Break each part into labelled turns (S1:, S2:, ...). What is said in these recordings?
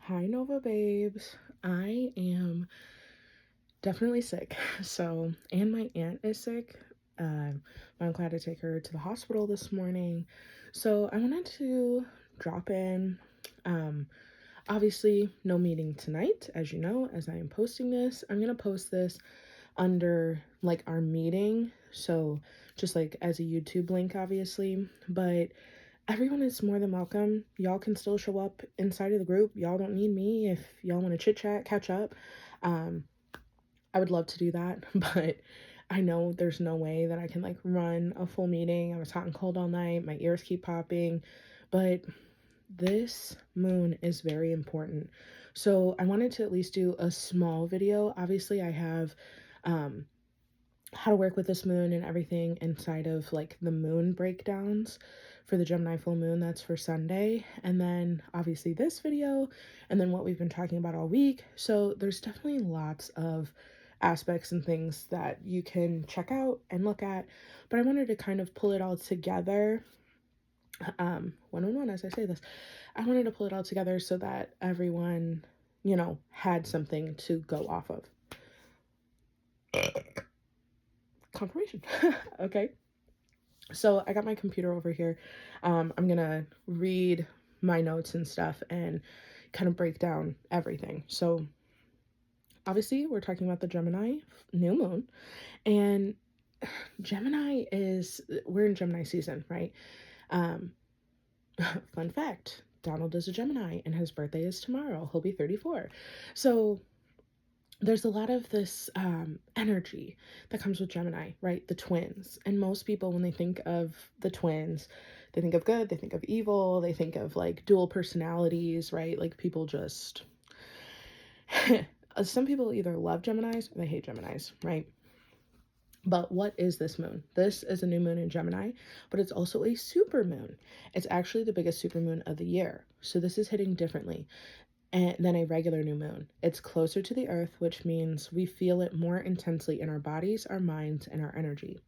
S1: Hi, Nova babes. I am definitely sick. And my aunt is sick. My uncle had to take her to the hospital this morning. So, I wanted to drop in. Um, Obviously, no meeting tonight, as you know, as I am posting this. I'm going to post this under like our meeting. So, just like as a YouTube link, obviously. But everyone is more than welcome. Y'all can still show up inside of the group. Y'all don't need me if y'all want to chit chat, catch up. Um, I would love to do that, but I know there's no way that I can like run a full meeting. I was hot and cold all night. My ears keep popping, but this moon is very important. So I wanted to at least do a small video. Obviously, I have um, how to work with this moon and everything inside of like the moon breakdowns for the Gemini full moon. That's for Sunday. And then obviously this video, and then what we've been talking about all week. So there's definitely lots of aspects and things that you can check out and look at. But I wanted to kind of pull it all together. One on one, as I say this, I wanted to pull it all together so that everyone, had something to go off of. Confirmation. Okay. So I got my computer over here. I'm gonna read my notes and stuff and kind of break down everything. So obviously we're talking about the Gemini new moon, and we're in Gemini season, right? Um, Fun fact, Donald is a Gemini and his birthday is tomorrow. He'll be 34. So there's a lot of this energy that comes with Gemini, right? The twins. And most people, when they think of the twins, they think of good, they think of evil, they think of like dual personalities, right? Like people just, some people either love Geminis or they hate Geminis, right? But what is this moon? This is a new moon in Gemini, but it's also a super moon. It's actually the biggest super moon of the year. So this is hitting differently than a regular new moon. It's closer to the earth, which means we feel it more intensely in our bodies, our minds, and our energy.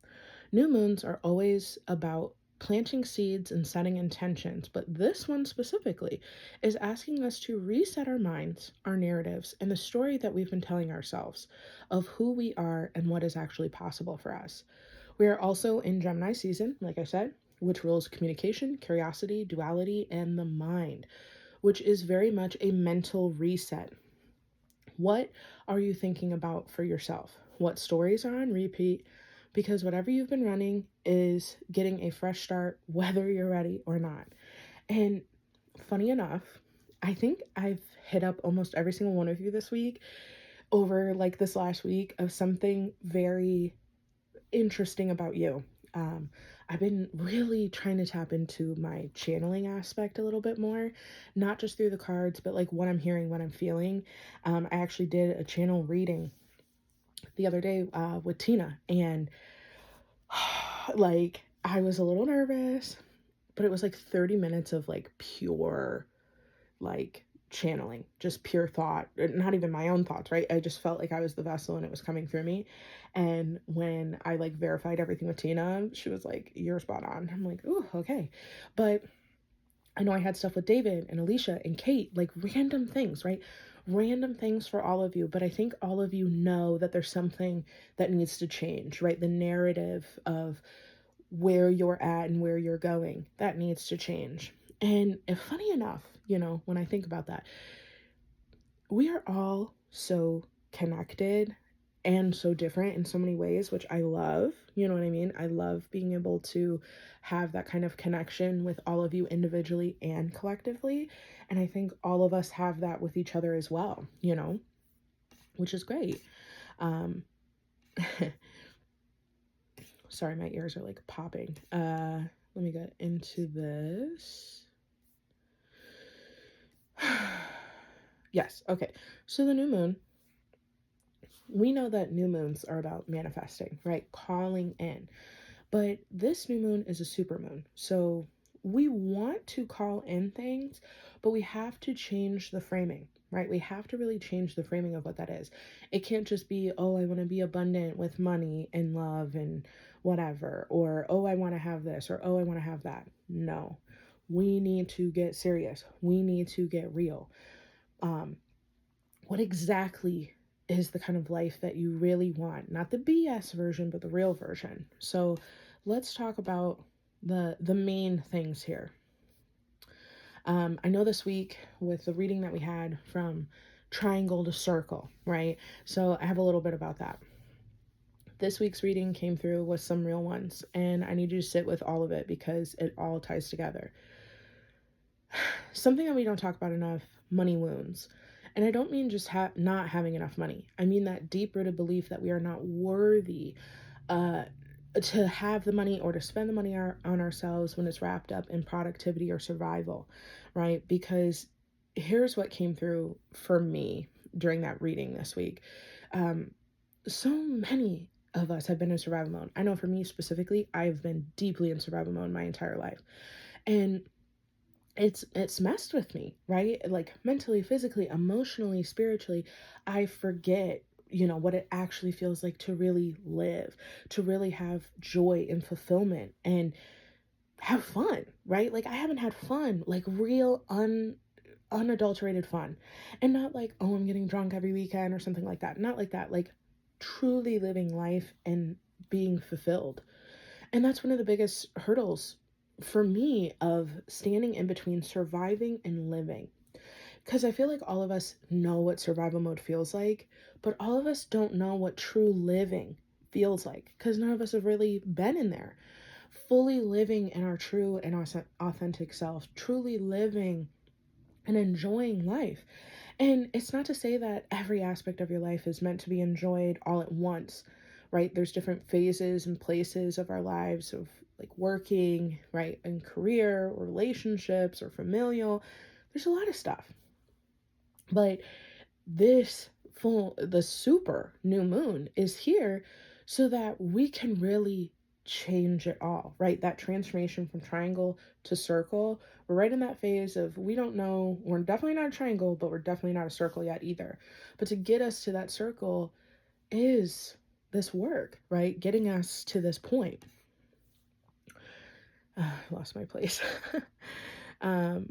S1: New moons are always about planting seeds and setting intentions, but this one specifically is asking us to reset our minds, our narratives, and the story that we've been telling ourselves of who we are and what is actually possible for us. We are also in Gemini season, like I said, which rules communication, curiosity, duality, and the mind, which is very much a mental reset. What are you thinking about for yourself? What stories are on repeat? Because whatever you've been running is getting a fresh start, whether you're ready or not. And funny enough, I think I've hit up almost every single one of you this week over like this last week of something very interesting about you. Um, I've been really trying to tap into my channeling aspect a little bit more, not just through the cards, but like what I'm hearing, what I'm feeling. I actually did a channel reading the other day with Tina, and like I was a little nervous, but it was like 30 minutes of like pure like channeling, just pure thought, not even my own thoughts, right? I just felt like I was the vessel and it was coming through me. And when I like verified everything with Tina, she was like, "You're spot on." I'm like, "Ooh, okay." But I know I had stuff with David and Alicia and Kate, like random things, right? Random things for all of you. But I think all of you know that there's something that needs to change, right? The narrative of where you're at and where you're going, that needs to change. And if funny enough, when I think about that, we are all so connected and so different in so many ways, which I love. You know what I mean? I love being able to have that kind of connection with all of you individually and collectively. And I think all of us have that with each other as well, which is great. Um, Sorry, my ears are like popping. Let me get into this. Yes, okay. So the new moon, we know that new moons are about manifesting, right? Calling in. But this new moon is a super moon. So we want to call in things, but we have to change the framing, right? We have to really change the framing of what that is. It can't just be, "Oh, I want to be abundant with money and love and whatever," or, "Oh, I want to have this," or, "Oh, I want to have that." No. We need to get serious. We need to get real. What exactly is the kind of life that you really want? Not the BS version, but the real version. So let's talk about the main things here. I know this week with the reading that we had from triangle to circle, right? So I have a little bit about that. This week's reading came through with some real ones, and I need you to sit with all of it because it all ties together. Something that we don't talk about enough: money wounds. And I don't mean just not having enough money. I mean that deep-rooted belief that we are not worthy uh, to have the money or to spend the money on ourselves when it's wrapped up in productivity or survival, right? Because here's what came through for me during that reading this week. So many of us have been in survival mode. I know for me specifically, I've been deeply in survival mode my entire life. And it's messed with me, right? Like mentally, physically, emotionally, spiritually. I forget, what it actually feels like to really live, to really have joy and fulfillment and have fun, right? Like I haven't had fun, like real unadulterated fun. And not like, oh, I'm getting drunk every weekend or something like that. Not like that. Like truly living life and being fulfilled. And that's one of the biggest hurdles for me of standing in between surviving and living. Because I feel like all of us know what survival mode feels like, but all of us don't know what true living feels like because none of us have really been in there. Fully living in our true and authentic self, truly living and enjoying life. And it's not to say that every aspect of your life is meant to be enjoyed all at once, right? There's different phases and places of our lives of like working, right? And career or relationships or familial. There's a lot of stuff. But the super new moon is here so that we can really change it all, right? That transformation from triangle to circle. We're right in that phase of we don't know, we're definitely not a triangle, but we're definitely not a circle yet either. But to get us to that circle is this work, right? Getting us to this point. I lost my place. um,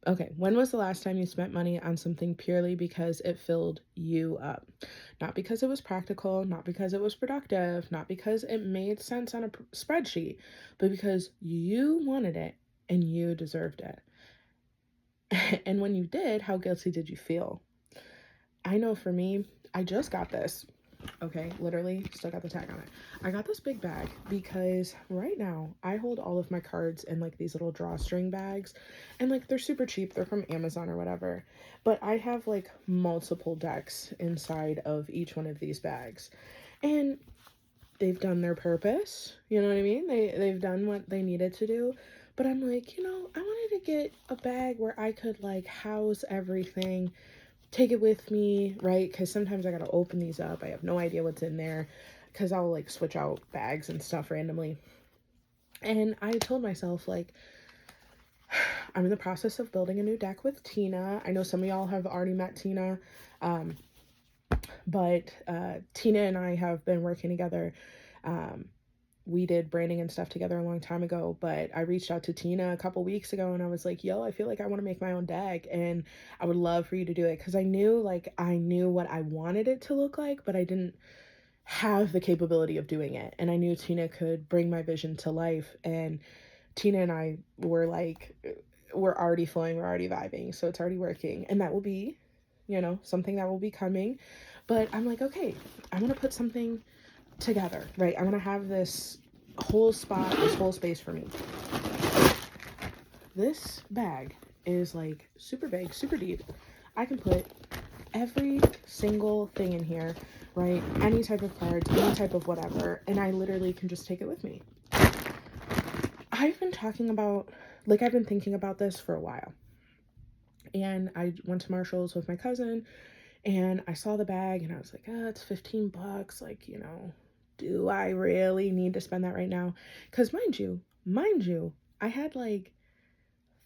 S1: Okay, when was the last time you spent money on something purely because it filled you up? Not because it was practical, not because it was productive, not because it made sense on a spreadsheet, but because you wanted it and you deserved it. And when you did, how guilty did you feel? I know for me, I just got this. Okay, literally, still got the tag on it. I got this big bag because right now I hold all of my cards in like these little drawstring bags, and like they're super cheap. They're from Amazon or whatever. But I have like multiple decks inside of each one of these bags. And they've done their purpose. You know what I mean? They've done what they needed to do. But I'm like, I wanted to get a bag where I could like house everything, take it with me, right? Because sometimes I gotta open these up. I have no idea what's in there because I'll like switch out bags and stuff randomly. And I told myself, like, I'm in the process of building a new deck with Tina. I know some of y'all have already met Tina, um, but Tina and I have been working together. We did branding and stuff together a long time ago, but I reached out to Tina a couple weeks ago and I was like, yo, I feel like I want to make my own deck and I would love for you to do it. Cause I knew what I wanted it to look like, but I didn't have the capability of doing it. And I knew Tina could bring my vision to life. And Tina and I were like, we're already flowing, we're already vibing. So it's already working. And that will be, something that will be coming. But I'm like, okay, I want to put something together, right? I want to have this whole spot, this whole space for me. This bag is like super big, super deep. I can put every single thing in here, right? Any type of cards, any type of whatever, and I literally can just take it with me. I've been thinking about this for a while. And I went to Marshall's with my cousin and I saw the bag and I was like, it's $15. Like, do I really need to spend that right now? Because mind you, I had like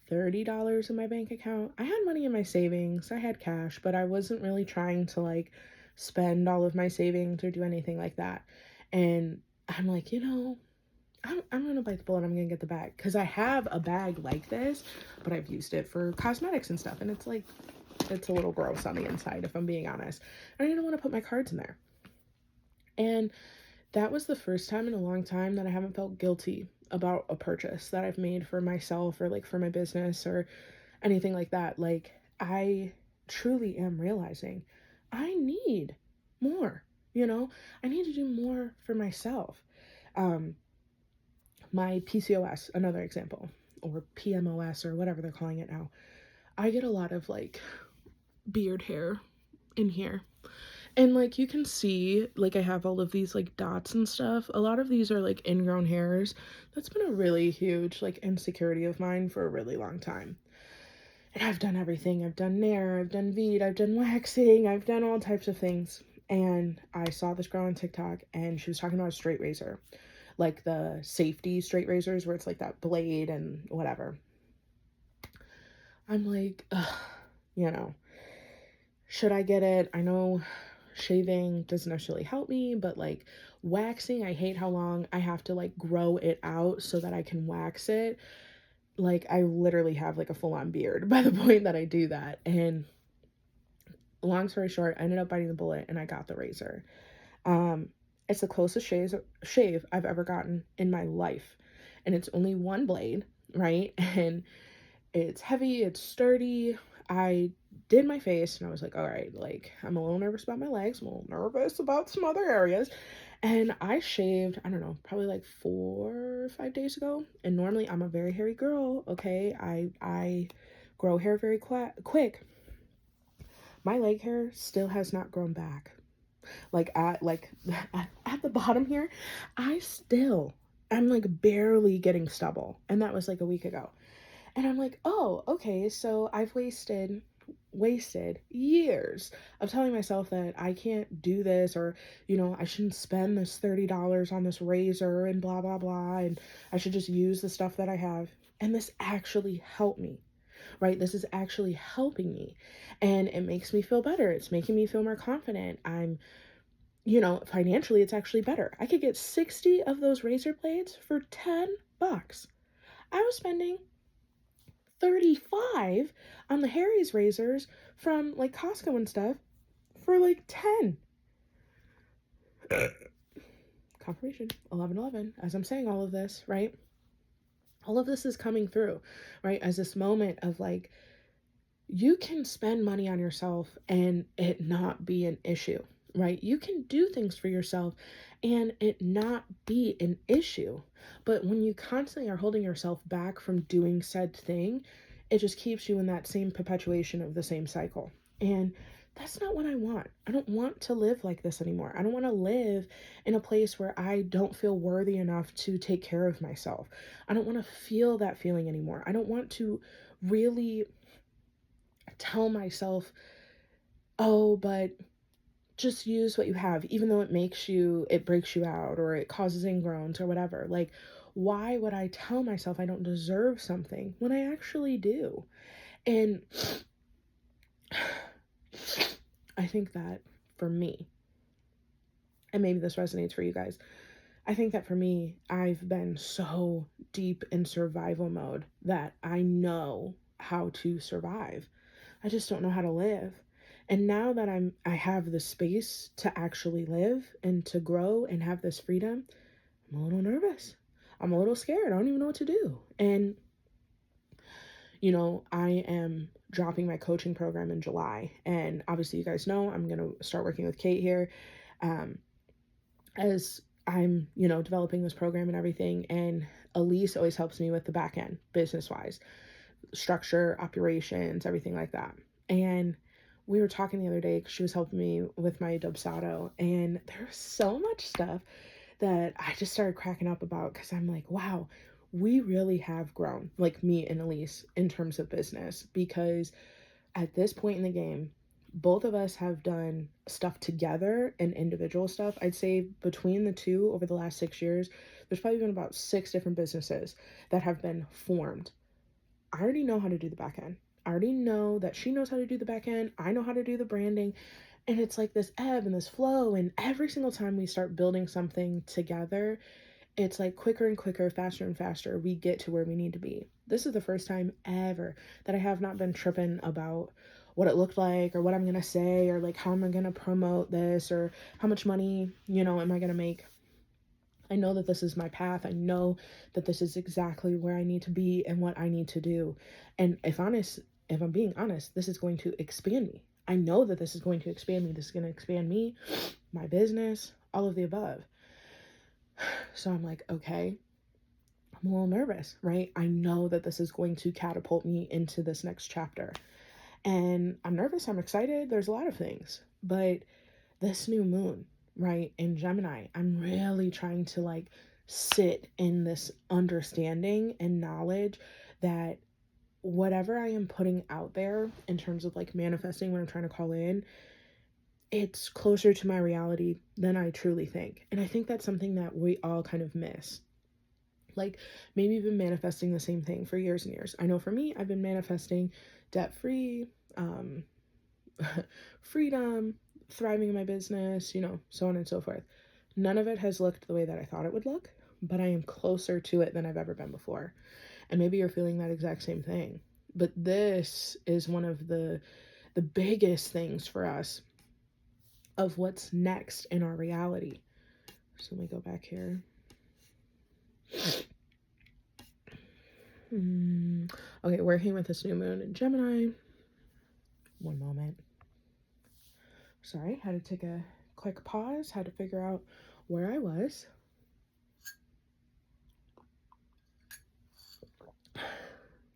S1: $30 in my bank account. I had money in my savings. I had cash, but I wasn't really trying to like spend all of my savings or do anything like that. And I'm like, I'm gonna bite the bullet. I'm gonna get the bag because I have a bag like this, but I've used it for cosmetics and stuff, and it's like It's a little gross on the inside, if I'm being honest. I didn't want to put my cards in there. And that was the first time in a long time that I haven't felt guilty about a purchase that I've made for myself or like for my business or anything like that. Like, I truly am realizing I need more, you know? I need to do more for myself. Um, my PCOS, another example, or PMOS or whatever they're calling it now. I get a lot of like beard hair in here. And like you can see, like I have all of these like dots and stuff. A lot of these are like ingrown hairs. That's been a really huge like insecurity of mine for a really long time. And I've done everything. I've done Nair, I've done Veed, I've done waxing, I've done all types of things. And I saw this girl on TikTok and she was talking about a straight razor. Like the safety straight razors where it's like that blade and whatever. I'm like, ugh, you know, should I get it? I know shaving doesn't necessarily help me, but like waxing, I hate how long I have to like grow it out so that I can wax it. Like I literally have like a full-on beard by the point that I do that. And long story short, I ended up biting the bullet and I got the razor. Um, it's the closest shave I've ever gotten in my life. And it's only one blade, right? And it's heavy, it's sturdy. I did my face and I was like, all right, like I'm a little nervous about my legs, I'm a little nervous about some other areas. And I shaved, I don't know, probably like 4 or 5 days ago. And normally I'm a very hairy girl, okay? I grow hair very quick. My leg hair still has not grown back. At the bottom here, I'm like barely getting stubble. And that was like a week ago. And I'm like, oh, okay, so I've wasted years of telling myself that I can't do this, or, you know, I shouldn't spend this $30 on this razor and blah, blah, blah. And I should just use the stuff that I have. And this actually helped me, right? This is actually helping me. And it makes me feel better. It's making me feel more confident. Financially, it's actually better. I could get 60 of those razor blades for $10. I was spending 35 on the Harry's razors from like Costco and stuff for like 10. Confirmation, 11/11. As I'm saying all of this, right? All of this is coming through, right? As this moment of like, you can spend money on yourself and it not be an issue, right? You can do things for yourself and it not be an issue. But when you constantly are holding yourself back from doing said thing, it just keeps you in that same perpetuation of the same cycle. And that's not what I want. I don't want to live like this anymore. I don't want to live in a place where I don't feel worthy enough to take care of myself. I don't want to feel that feeling anymore. I don't want to really tell myself, oh, but just use what you have, even though it breaks you out or it causes ingrowns or whatever. Like, why would I tell myself I don't deserve something when I actually do? And I think that for me, and maybe this resonates for you guys, I think that for me, I've been so deep in survival mode that I know how to survive. I just don't know how to live. And now that I have the space to actually live and to grow and have this freedom, I'm a little nervous. I'm a little scared. I don't even know what to do. And I am dropping my coaching program in July. And obviously you guys know I'm going to start working with Kate here. As I'm, developing this program and everything. And Elise always helps me with the back end, business wise, structure, operations, everything like that. And we were talking the other day because she was helping me with my Dubsado. And there's so much stuff that I just started cracking up about because I'm like, wow, we really have grown, like me and Elise, in terms of business. Because at this point in the game, both of us have done stuff together and individual stuff. I'd say between the two over the last 6 years, there's probably been about 6 different businesses that have been formed. I already know how to do the back end. I already know that she knows how to do the back end. I know how to do the branding. And it's like this ebb and this flow. And every single time we start building something together, it's like quicker and quicker, faster and faster, we get to where we need to be. This is the first time ever that I have not been tripping about, what it looked like or what I'm going to say or like how am I going to promote this or how much money, am I going to make. I know that this is my path. I know that this is exactly where I need to be and what I need to do. And if I'm being honest, this is going to expand me. I know that this is going to expand me. This is going to expand me, my business, all of the above. So I'm like, okay, I'm a little nervous, right? I know that this is going to catapult me into this next chapter. And I'm nervous, I'm excited. There's a lot of things. But this new moon, right, in Gemini, I'm really trying to like sit in this understanding and knowledge that whatever I am putting out there in terms of like manifesting what I'm trying to call in, it's closer to my reality than I truly think. And I think that's something that we all kind of miss. Like, maybe you've been manifesting the same thing for years and years. I know for me, I've been manifesting debt free, um, freedom, thriving in my business, so on and so forth. None of it has looked the way that I thought it would look, but I am closer to it than I've ever been before. And maybe you're feeling that exact same thing. But this is one of the biggest things for us of what's next in our reality. So let me go back here. Okay, working with this new moon in Gemini. One moment. Sorry, had to take a quick pause, had to figure out where I was.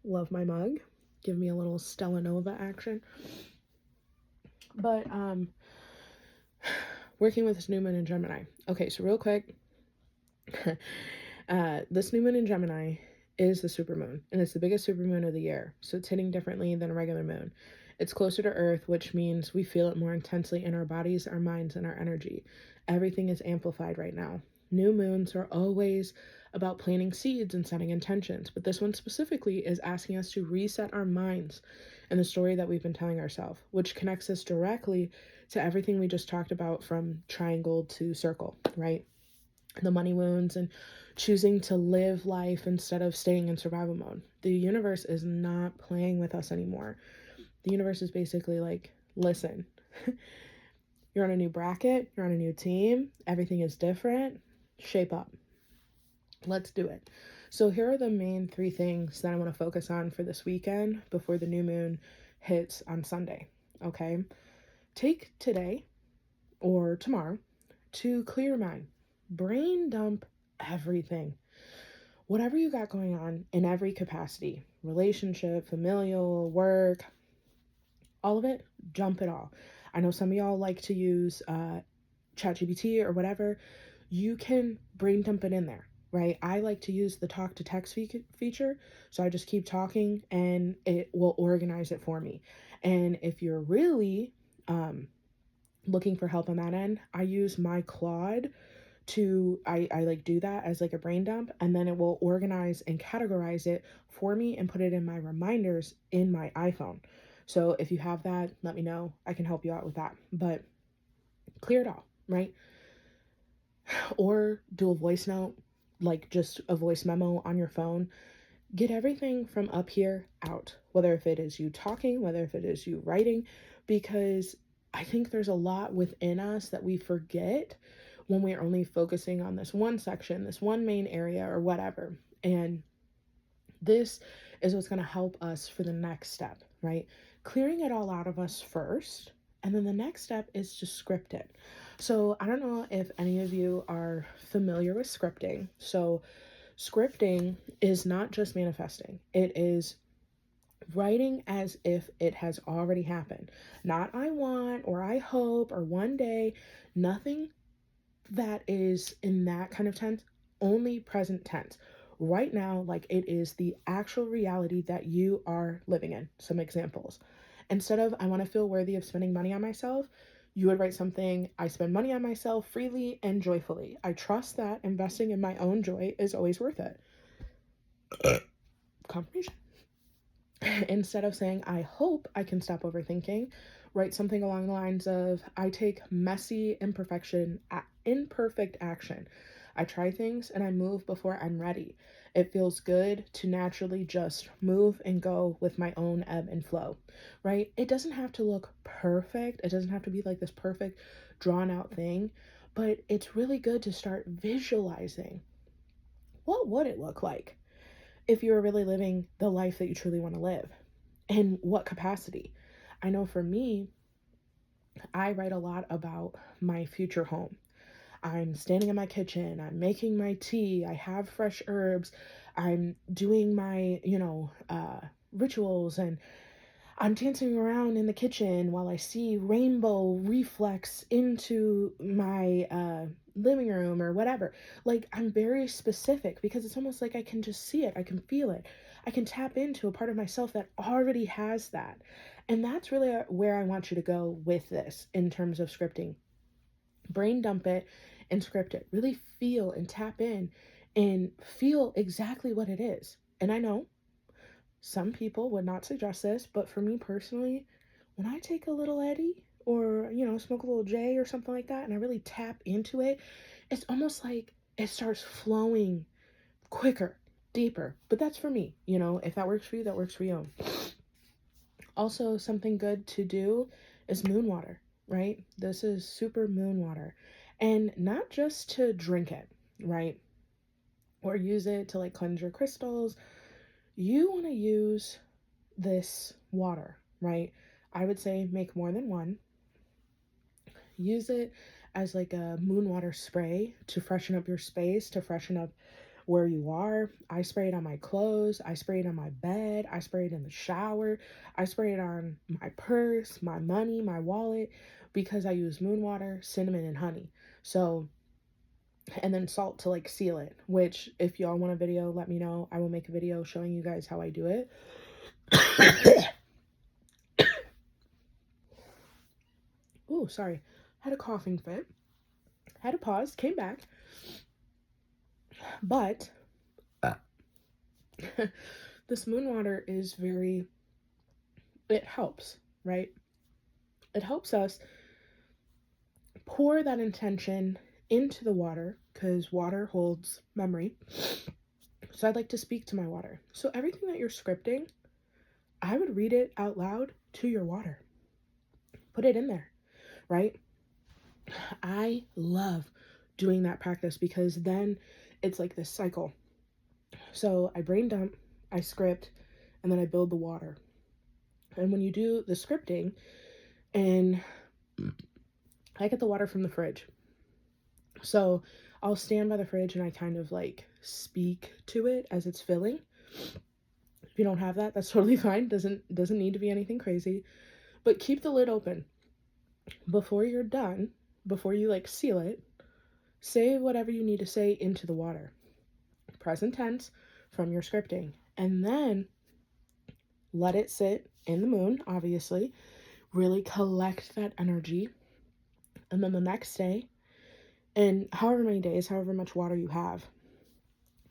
S1: Love my mug. Give me a little Stella Nova action. But working with this new moon in Gemini. Okay, so real quick, this new moon in Gemini is the supermoon, and it's the biggest supermoon of the year. So it's hitting differently than a regular moon. It's closer to Earth, which means we feel it more intensely in our bodies, our minds, and our energy. Everything is amplified right now. New moons are always about planting seeds and setting intentions, but this one specifically is asking us to reset our minds and the story that we've been telling ourselves, which connects us directly to everything we just talked about from triangle to circle, right? The money wounds and choosing to live life instead of staying in survival mode. The universe is not playing with us anymore. The universe is basically like, listen, you're on a new bracket, you're on a new team, everything is different, shape up. Let's do it. So here are the main 3 things that I want to focus on for this weekend before the new moon hits on Sunday, okay? Take today or tomorrow to clear your mind. Brain dump everything. Whatever you got going on in every capacity, relationship, familial, work, all of it, dump it all. I know some of y'all like to use ChatGPT or whatever. You can brain dump it in there, right? I like to use the talk to text feature. So I just keep talking and it will organize it for me. And if you're really looking for help on that end, I use my Claude to I like do that as like a brain dump, and then it will organize and categorize it for me and put it in my reminders in my iPhone. So if you have that, let me know. I can help you out with that. But clear it all, right? Or do a voice note, like just a voice memo on your phone. Get everything from up here out, whether if it is you talking, whether if it is you writing, because I think there's a lot within us that we forget when we're only focusing on this one section, this one main area or whatever. And this is what's going to help us for the next step, right? Clearing it all out of us first. And then the next step is to script it. So I don't know if any of you are familiar with scripting. So scripting is not just manifesting. It is writing as if it has already happened. Not I want or I hope or one day. Nothing that is in that kind of tense, only present tense. Right now, like it is the actual reality that you are living in. Some examples. Instead of, I want to feel worthy of spending money on myself, you would write something, I spend money on myself freely and joyfully. I trust that investing in my own joy is always worth it. Confirmation. Instead of saying, I hope I can stop overthinking, write something along the lines of, I take messy imperfect action. I try things and I move before I'm ready. It feels good to naturally just move and go with my own ebb and flow, right? It doesn't have to look perfect. It doesn't have to be like this perfect drawn out thing, but it's really good to start visualizing what would it look like if you were really living the life that you truly want to live, and what capacity. I know for me, I write a lot about my future home. I'm standing in my kitchen, I'm making my tea, I have fresh herbs, I'm doing my, rituals, and I'm dancing around in the kitchen while I see rainbow reflex into my living room or whatever. Like, I'm very specific because it's almost like I can just see it, I can feel it, I can tap into a part of myself that already has that. And that's really where I want you to go with this in terms of scripting. Brain dump it and script it. Really feel and tap in and feel exactly what it is. And I know some people would not suggest this, but for me personally, when I take a little Eddie or, smoke a little J or something like that, and I really tap into it, it's almost like it starts flowing quicker, deeper. But that's for me. If that works for you, that works for you. Also, something good to do is moon water, right? This is super moon water. And not just to drink it, right? Or use it to like cleanse your crystals. You want to use this water, right? I would say make more than one. Use it as like a moon water spray to freshen up your space, to freshen up where you are. I spray it on my clothes, I spray it on my bed, I spray it in the shower, I spray it on my purse, my money, my wallet, because I use moon water, cinnamon, and honey. So, and then salt to like seal it, which if y'all want a video, let me know. I will make a video showing you guys how I do it. Oh, sorry. Had a coughing fit. Had to pause, came back. But this moon water is it helps, right? It helps us pour that intention into the water because water holds memory. So I'd like to speak to my water. So everything that you're scripting, I would read it out loud to your water. Put it in there, right? I love doing that practice because then it's like this cycle. So I brain dump, I script, and then I build the water. And when you do the scripting, and I get the water from the fridge. So I'll stand by the fridge and I kind of like speak to it as it's filling. If you don't have that, that's totally fine. Doesn't need to be anything crazy. But keep the lid open. Before you're done, before you like seal it, say whatever you need to say into the water. Present tense from your scripting. And then let it sit in the moon, obviously. Really collect that energy. And then the next day, and however many days, however much water you have,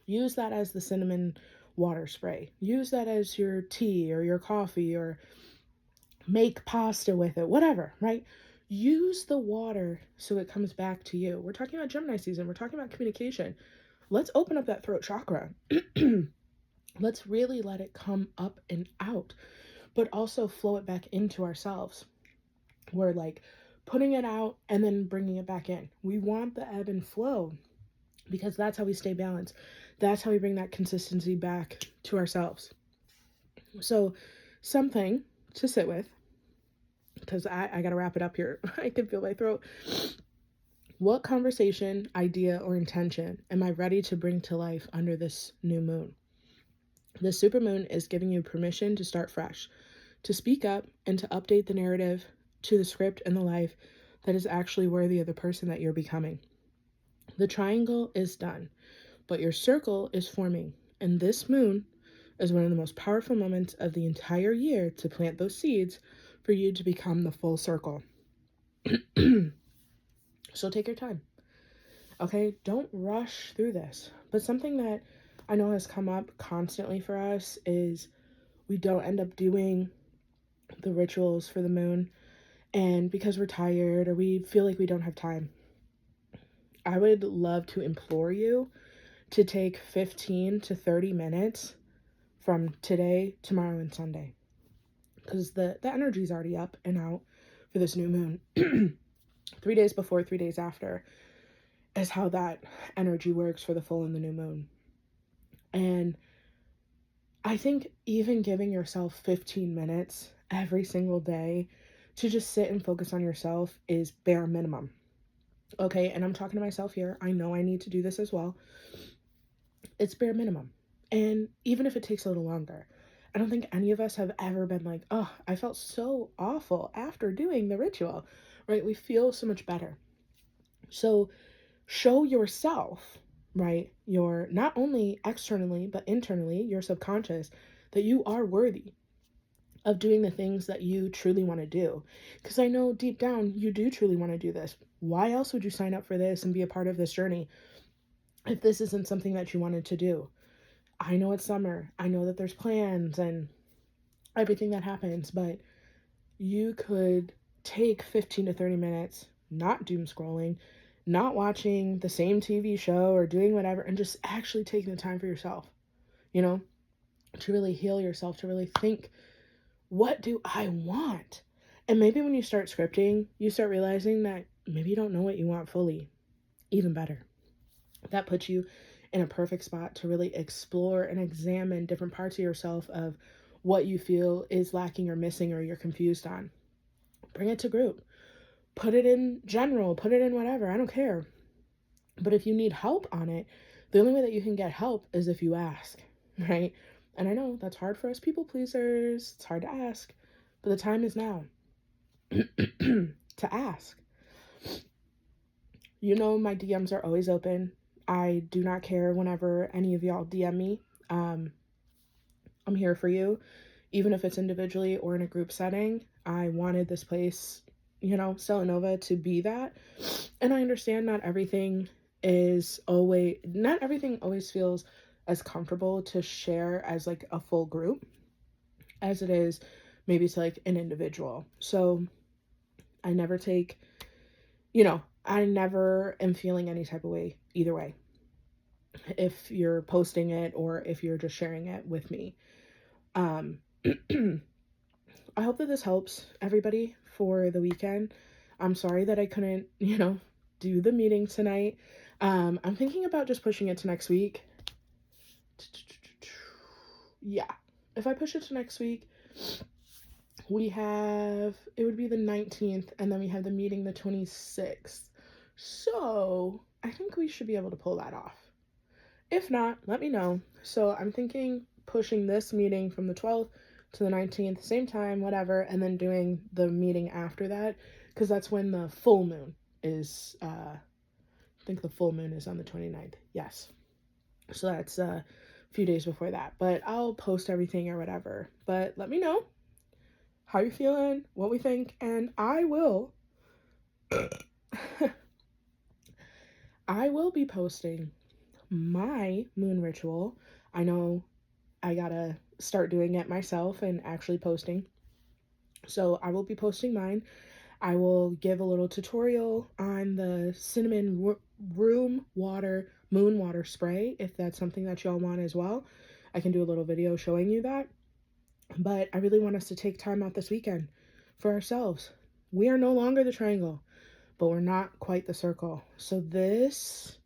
S1: use that as the cinnamon water spray. Use that as your tea or your coffee, or make pasta with it, whatever, right? Use the water so it comes back to you. We're talking about Gemini season. We're talking about communication. Let's open up that throat chakra. Let's really let it come up and out, but also flow it back into ourselves. We're like putting it out and then bringing it back in. We want the ebb and flow because that's how we stay balanced. That's how we bring that consistency back to ourselves. So something to sit with, because I got to wrap it up here. I can feel my throat. What conversation, idea, or intention am I ready to bring to life under this new moon? This supermoon is giving you permission to start fresh, to speak up, and to update the narrative to the script and the life that is actually worthy of the person that you're becoming. The triangle is done, but your circle is forming, and this moon is one of the most powerful moments of the entire year to plant those seeds for you to become the full circle. So take your time. Okay, don't rush through this. But something that I know has come up constantly for us is we don't end up doing the rituals for the moon, and because we're tired or we feel like we don't have time. I would love to implore you to take 15 to 30 minutes from today, tomorrow, and Sunday. Because the energy's already up and out for this new moon. 3 days before, 3 days after is how that energy works for the full and the new moon. And I think even giving yourself 15 minutes every single day to just sit and focus on yourself is bare minimum. Okay, and I'm talking to myself here. I know I need to do this as well. It's bare minimum. And even if it takes a little longer, I don't think any of us have ever been like, oh, I felt so awful after doing the ritual, right? We feel so much better. So show yourself, right? Your not only externally, but internally, your subconscious, that you are worthy of doing the things that you truly want to do. Because I know deep down you do truly want to do this. Why else would you sign up for this and be a part of this journey if this isn't something that you wanted to do? I know it's summer. I know that there's plans and everything that happens, but you could take 15 to 30 minutes, not doom scrolling, not watching the same TV show or doing whatever, and just actually taking the time for yourself, you know, to really heal yourself, to really think, what do I want? And maybe when you start scripting, you start realizing that maybe you don't know what you want fully. Even better. That puts you in a perfect spot to really explore and examine different parts of yourself of what you feel is lacking or missing or you're confused on. Bring it to group. Put it in general, put it in whatever, I don't care. But if you need help on it, the only way that you can get help is if you ask, right? And I know that's hard for us people pleasers. It's hard to ask, but the time is now to ask. You know, my DMs are always open. I do not care whenever any of y'all DM me. I'm here for you, even if it's individually or in a group setting. I wanted this place, you know, Selenova, to be that. And I understand not everything always feels as comfortable to share as like a full group as it is maybe to like an individual. So I never take, I never am feeling any type of way either way, if you're posting it or if you're just sharing it with me. I hope that this helps everybody for the weekend. I'm sorry that I couldn't, do the meeting tonight. I'm thinking about just pushing it to next week. Yeah. If I push it to next week, it would be the 19th, and then we have the meeting the 26th. So I think we should be able to pull that off. If not, let me know. So I'm thinking pushing this meeting from the 12th to the 19th, same time, whatever, and then doing the meeting after that, because that's when the full moon is, I think the full moon is on the 29th. Yes. So that's a few days before that, but I'll post everything or whatever. But let me know how you're feeling, what we think, and I will be posting my moon ritual. I know I gotta start doing it myself and actually posting. So I will be posting mine. I will give a little tutorial on the cinnamon room water, moon water spray, if that's something that y'all want as well. I can do a little video showing you that. But I really want us to take time out this weekend for ourselves. We are no longer the triangle, but we're not quite the circle. So this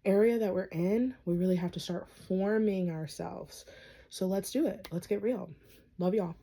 S1: area that we're in, we really have to start forming ourselves. So let's do it. Let's get real. Love y'all.